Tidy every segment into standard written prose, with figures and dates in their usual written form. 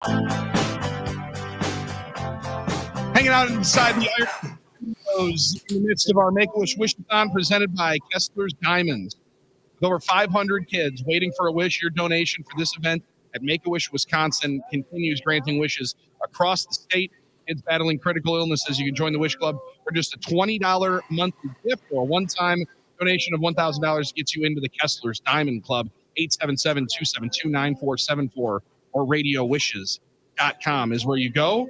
Hanging out inside the Iron Studios in the midst of our Make-A-Wish Wish-A-Thon presented by Kessler's Diamonds. With over 500 kids waiting for a wish, your donation for this event at Make-A-Wish Wisconsin continues granting wishes across the state. Kids battling critical illnesses, you can join the Wish Club for just a $20 monthly gift, or a one-time donation of $1,000 gets you into the Kessler's Diamond Club. 877-272-9474 or radiowishes.com is where you go.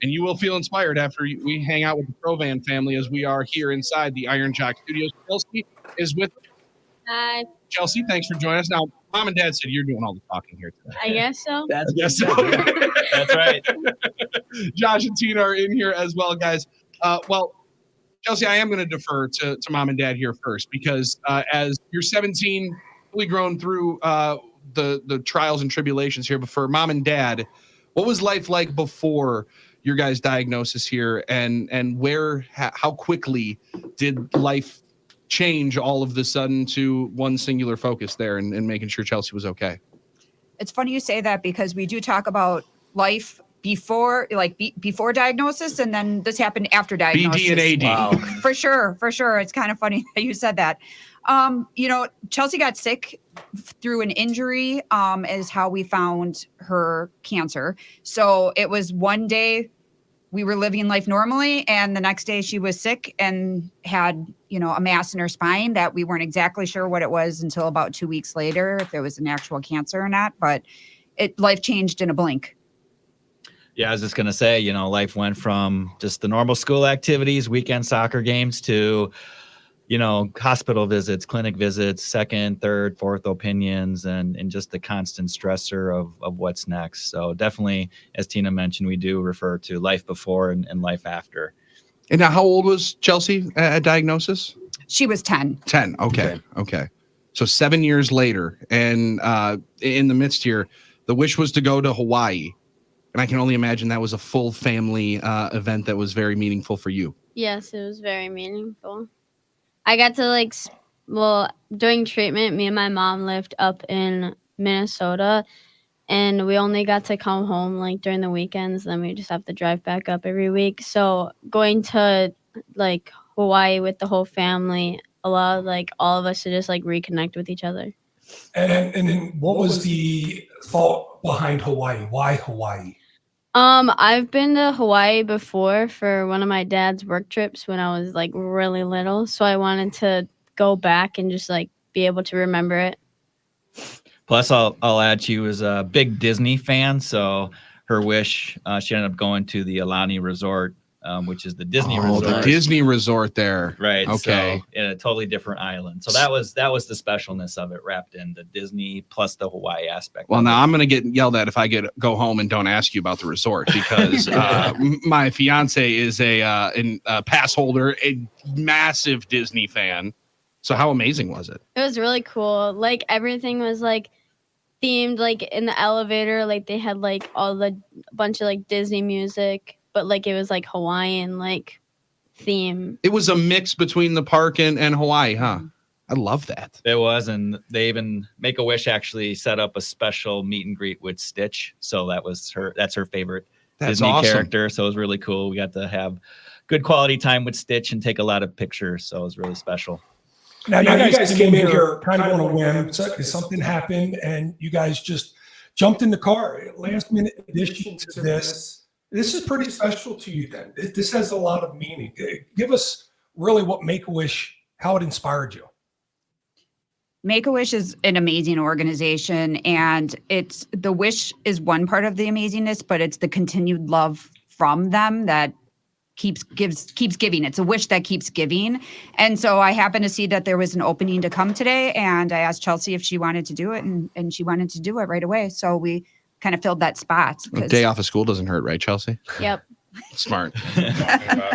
And you will feel inspired after we hang out with the Provan family as we are here inside the Iron Jock Studios. Chelsea is with us. Hi. Chelsea, thanks for joining us. Now, Mom and Dad said you're doing all the talking here today. I guess so. Yes, so. That's right. Josh and Tina are in here as well, guys. Well, Chelsea, I am going to defer to Mom and Dad here first because as you're 17, fully grown through the trials and tribulations here, but for Mom and Dad, what was life like before your guys' diagnosis here, and how quickly did life change all of the sudden to one singular focus there and making sure Chelsea was okay? It's funny you say that because we do talk about life before diagnosis, and then this happened after diagnosis. BD and AD. Wow. For sure. It's kind of funny that you said that. Chelsea got sick through an injury, is how we found her cancer. So it was one day we were living life normally, and the next day she was sick and had, a mass in her spine that we weren't exactly sure what it was until about 2 weeks later, if it was an actual cancer or not, but life changed in a blink. Yeah, I was just going to say, life went from just the normal school activities, weekend soccer games to, hospital visits, clinic visits, second, third, fourth opinions, and just the constant stressor of what's next. So definitely, as Tina mentioned, we do refer to life before and life after. And now, how old was Chelsea at diagnosis? She was 10. 10. Okay. So 7 years later, and in the midst here, the wish was to go to Hawaii. And I can only imagine that was a full family event that was very meaningful for you. Yes, it was very meaningful. I got to during treatment, me and my mom lived up in Minnesota, and we only got to come home during the weekends. Then we just have to drive back up every week. So going to Hawaii with the whole family allowed all of us to just reconnect with each other. And what was the thought behind Hawaii? Why Hawaii? I've been to Hawaii before for one of my dad's work trips when I was really little. So I wanted to go back and just be able to remember it. Plus, I'll add she was a big Disney fan. So her wish, she ended up going to the Aulani Resort, which is the Disney resort. The Disney resort there. Right. Okay. So in a totally different island. So that was the specialness of it, wrapped in the Disney plus the Hawaii aspect. Well, now I'm going to get yelled at if I go home and don't ask you about the resort because my fiance is a pass holder, a massive Disney fan. So how amazing was it? It was really cool. Everything was themed, in the elevator, they had all the bunch of Disney music. But it was Hawaiian theme. It was a mix between the park and Hawaii, huh? I love that. It was, and they even Make-A-Wish actually set up a special meet and greet with Stitch. So that's her favorite Disney character. So it was really cool. We got to have good quality time with Stitch and take a lot of pictures. So it was really special. Now you guys came in here kind of on a whim. Something happened, and you guys just jumped in the car. Last minute addition to this. This is pretty special to you then. This has a lot of meaning. Give us really what Make-A-Wish, how it inspired you. Make-A-Wish is an amazing organization, and the wish is one part of the amazingness, but it's the continued love from them that keeps giving. It's a wish that keeps giving. And so I happened to see that there was an opening to come today, and I asked Chelsea if she wanted to do it, and she wanted to do it right away. So we kind of filled that spot. A day off of school doesn't hurt, right, Chelsea? Yep. Smart.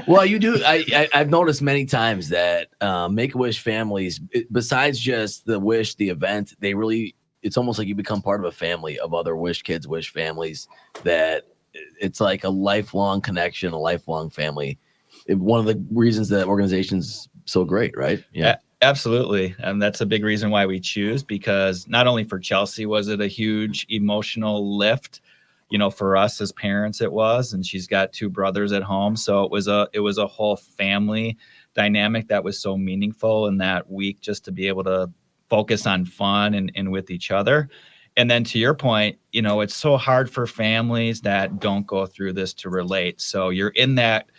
Well, you do. I've noticed many times that Make-A-Wish families, besides just the wish, the event, it's almost like you become part of a family of other wish kids, wish families, that it's like a lifelong connection, a lifelong family. One of the reasons that organization's so great, right? Yeah. Absolutely. And that's a big reason why we choose, because not only for Chelsea was it a huge emotional lift, for us as parents it was, and she's got 2 brothers at home. So it was a whole family dynamic that was so meaningful in that week, just to be able to focus on fun and with each other. And then to your point, it's so hard for families that don't go through this to relate. So you're in that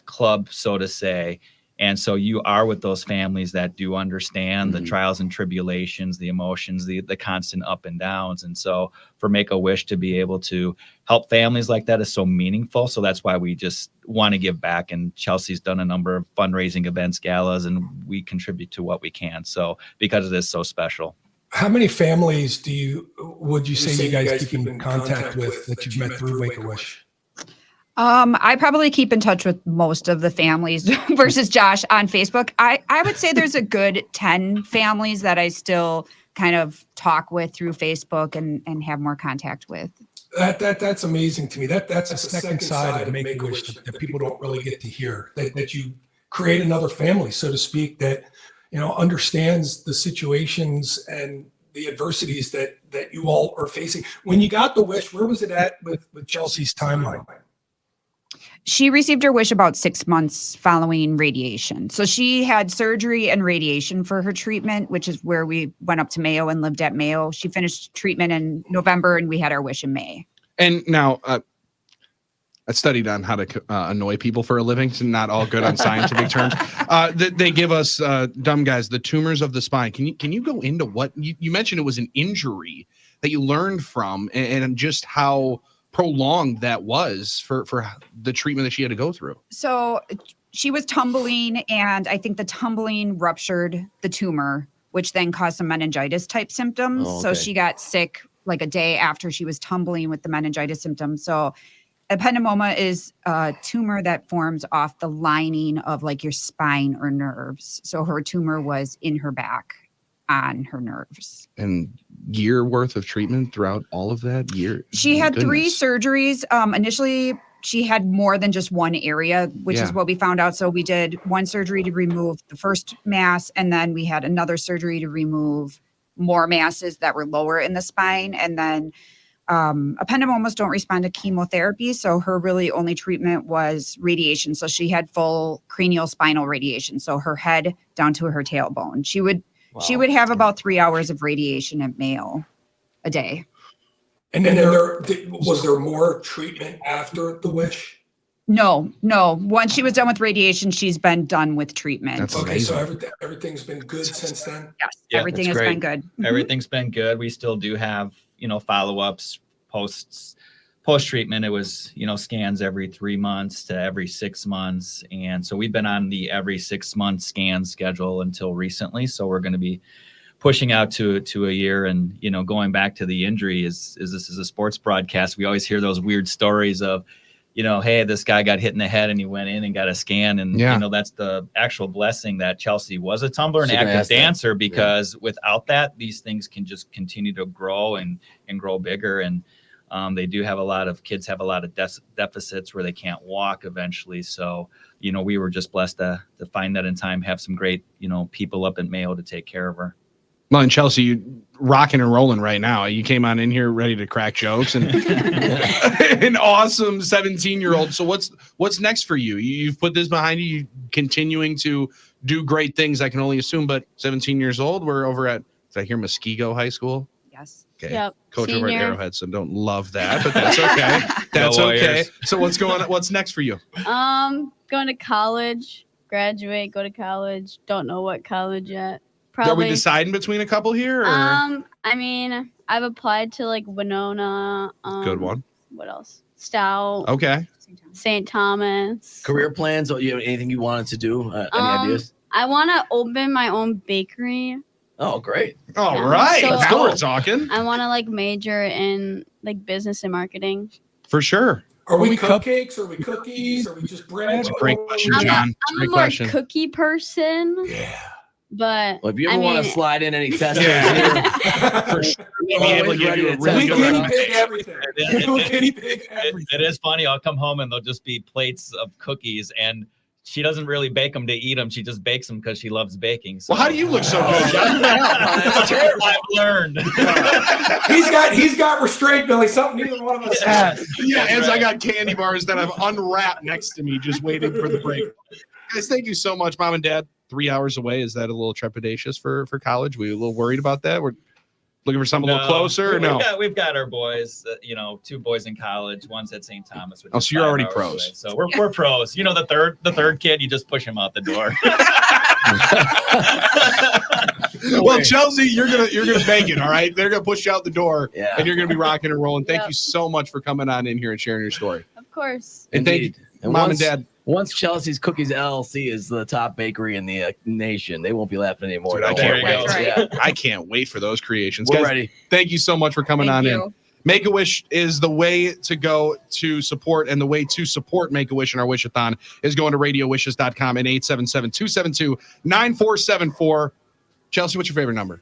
club, so to say. And so you are with those families that do understand the trials and tribulations, the emotions, the constant up and downs. And so for Make-A-Wish to be able to help families like that is so meaningful. So that's why we just want to give back. And Chelsea's done a number of fundraising events, galas, and we contribute to what we can. So because it is so special. How many families would you say you guys keep in contact with that you've met through Make-A-Wish? I probably keep in touch with most of the families versus Josh on Facebook. I would say there's a good 10 families that I still kind of talk with through Facebook and have more contact with. That's amazing to me. That's a second side of Make-A-Wish that people don't really get to hear. That you create another family, so to speak, that understands the situations and the adversities that you all are facing. When you got the wish, where was it at with Chelsea's timeline? She received her wish about 6 months following radiation. So she had surgery and radiation for her treatment, which is where we went up to Mayo and lived at Mayo. She finished treatment in November and we had our wish in May. And now I studied on how to annoy people for a living. So not all good on scientific terms. They give us dumb guys the tumors of the spine. Can you go into what you mentioned? It was an injury that you learned from, and just how prolonged that was for the treatment that she had to go through. So she was tumbling, and I think the tumbling ruptured the tumor, which then caused some meningitis type symptoms. Oh, okay. So she got sick like a day after she was tumbling with the meningitis symptoms. So ependymoma is a tumor that forms off the lining of like your spine or nerves. So her tumor was in her back on her nerves. And year worth of treatment throughout all of that year? She had 3 surgeries. Initially, she had more than just one area, which is what we found out. So we did one surgery to remove the first mass, and then we had another surgery to remove more masses that were lower in the spine. And then ependymomas don't respond to chemotherapy. So her really only treatment was radiation. So she had full cranial spinal radiation. So her head down to her tailbone. She would have about 3 hours of radiation at Mayo a day. And then was there more treatment after the wish? No. Once she was done with radiation, she's been done with treatment. That's Okay, amazing. so everything's been good since then? Yes, Yeah, everything that's has great. been good. Mhm. Everything's been good. We still do have, follow-ups post-treatment. It was, scans every 3 months to every 6 months. And so we've been on the every 6 month scan schedule until recently. So we're going to be pushing out to a year. And, going back to the injury is this is a sports broadcast. We always hear those weird stories of, hey, this guy got hit in the head and he went in and got a scan. And, that's the actual blessing that Chelsea was a tumbler and active dancer, because without that, these things can just continue to grow and grow bigger. And they do have kids have a lot of deficits where they can't walk eventually. So, we were just blessed to find that in time, have some great, people up at Mayo to take care of her. Well, and Chelsea, you rocking and rolling right now. You came on in here ready to crack jokes and an awesome 17-year-old. So what's next for you? You've put this behind you. You continuing to do great things, I can only assume. But 17 years old, we're over at, did I hear Muskego High School? Yes. Okay. Yep. Coach over at Senior. Arrowhead, so don't love that, but that's okay. That's Go okay. Warriors. So what's next for you? Going to college, graduate, go to college. Don't know what college yet. Are we Probably. deciding between a couple here? Or? I mean, I've applied to like Winona. Good one. What else? Stout. Okay. St. Thomas. Career plans? Or anything you wanted to do? Any ideas? I want to open my own bakery. Oh, great! All Yeah. right. So- Now we're talking. I want to like major in like business and marketing. For sure. Are we cupcakes? Are we cookies? Are we just bread? That's a great question, I'm John. I'm Great a more question. cookie person, Yeah. but Well, if you ever I want to mean- slide in any testers For sure. We'll be able to Always give ready you a to really test We good them. guinea pig everything. We'll guinea pig everything. It is funny. I'll come home and there'll just be plates of cookies, and she doesn't really bake them to eat them. She just bakes them because she loves baking. So. Well, how do you look so good, John? That's terrible. I've learned. He's got restraint, Billy. Something neither one of us has. Yeah, as I got candy bars that I've unwrapped next to me, just waiting for the break. Guys, thank you so much, Mom and Dad. 3 hours away. Is that a little trepidatious for college? Were you a little worried about that? We're looking for something a little closer, or no? We've got our boys. 2 boys in college. One's at St. Thomas. Oh, so you're already 5 hours pros. away. So we're pros. You know, the third kid, you just push him out the door. Well, Chelsea, you're gonna bake it. All right, they're gonna push you out the door, Yeah. and you're gonna be rocking and rolling. Thank Yep. you so much for coming on in here and sharing your story. Of course. And thank Indeed. you, Mom and Dad. Once Chelsea's Cookies LLC is the top bakery in the nation, they won't be laughing anymore. Dude, I Don't can't worry. wait. Right. Yeah. I can't wait for those creations. We're Guys, ready. thank you so much for coming Thank on you. in. Make-A-Wish is the way to go to support, and the way to support Make-A-Wish and our Wish-A-Thon is going to radiowishes.com and 877-272-9474. Chelsea, what's your favorite number?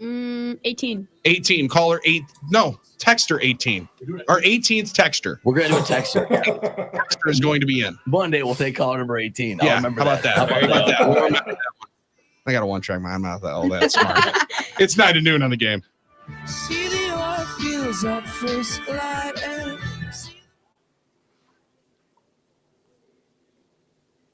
18. 18. Caller 8. No, texter 18. Our 18th texter. We're going to do a texter. Texter is going to be in. Monday, we'll take caller number 18. I'll Yeah, remember how about that? How How about about that? that? We'll remember that one. I got a one-track mind. I'm not all that smart. It's 9 to noon on the game. See the oil fields at first light and